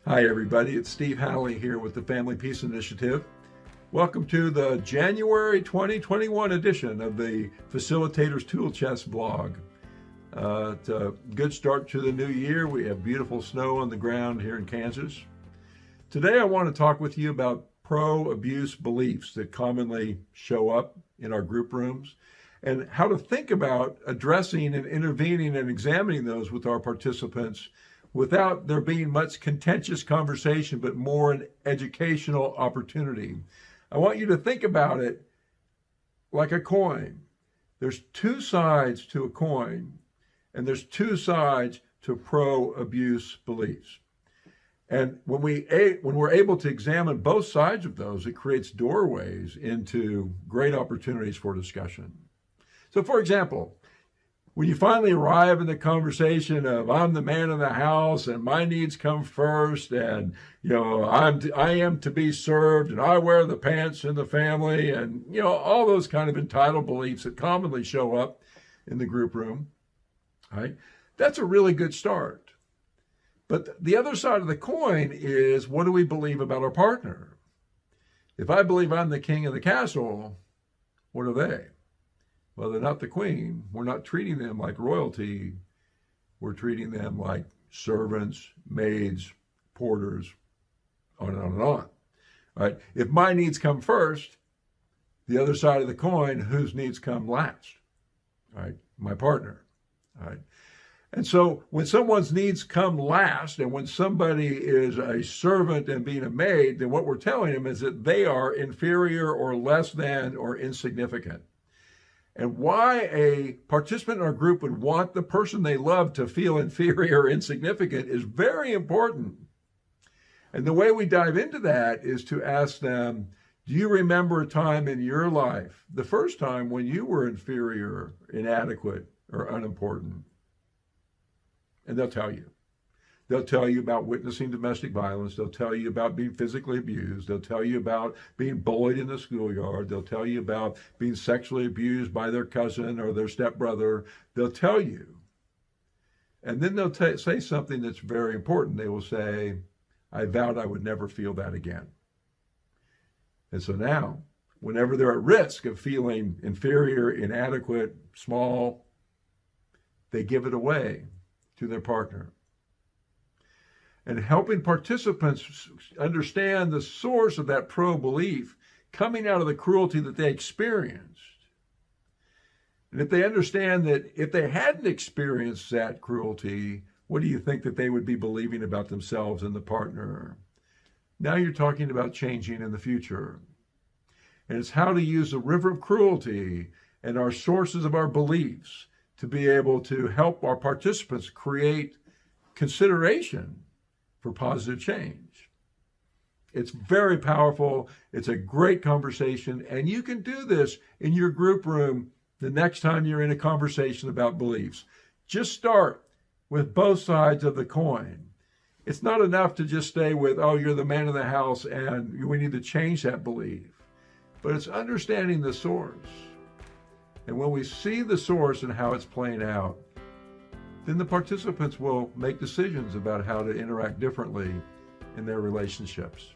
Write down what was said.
Hi everybody, it's Steve Halley here with the Family Peace Initiative. Welcome to the January 2021 edition of the Facilitators Tool Chest blog. It's a good start to the new year. We have beautiful snow on the ground here in Kansas. Today I want to talk with you about pro-abuse beliefs that commonly show up in our group rooms and how to think about addressing and intervening and examining those with our participants without there being much contentious conversation, but more an educational opportunity. I want you to think about it like a coin. There's two sides to a coin, and there's two sides to pro-abuse beliefs. And when we're able to examine both sides of those, it creates doorways into great opportunities for discussion. So for example, when you finally arrive in the conversation of I'm the man of the house and my needs come first and I am to be served and I wear the pants in the family and all those kind of entitled beliefs that commonly show up in the group room, right? That's a really good start. But the other side of the coin is, what do we believe about our partner? If I believe I'm the king of the castle, what are they? Well, they're not the queen. We're not treating them like royalty. We're treating them like servants, maids, porters, on and on and on. All right. If my needs come first, the other side of the coin, whose needs come last? All right. My partner. All right. And so when someone's needs come last and when somebody is a servant and being a maid, then what we're telling them is that they are inferior or less than or insignificant. And why a participant in our group would want the person they love to feel inferior or insignificant is very important. And the way we dive into that is to ask them, do you remember a time in your life, the first time when you were inferior, inadequate, or unimportant? And they'll tell you. They'll tell you about witnessing domestic violence. They'll tell you about being physically abused. They'll tell you about being bullied in the schoolyard. They'll tell you about being sexually abused by their cousin or their stepbrother. They'll tell you. And then they'll say something that's very important. They will say, I vowed I would never feel that again. And so now, whenever they're at risk of feeling inferior, inadequate, small, they give it away to their partner. And helping participants understand the source of that pro-belief coming out of the cruelty that they experienced. And if they understand that if they hadn't experienced that cruelty, what do you think that they would be believing about themselves and the partner? Now you're talking about changing in the future. And it's how to use the river of cruelty and our sources of our beliefs to be able to help our participants create consideration for positive change. It's very powerful. It's a great conversation. And you can do this in your group room the next time you're in a conversation about beliefs. Just start with both sides of the coin. It's not enough to just stay with, oh, you're the man of the house and we need to change that belief. But it's understanding the source. And when we see the source and how it's playing out, then the participants will make decisions about how to interact differently in their relationships.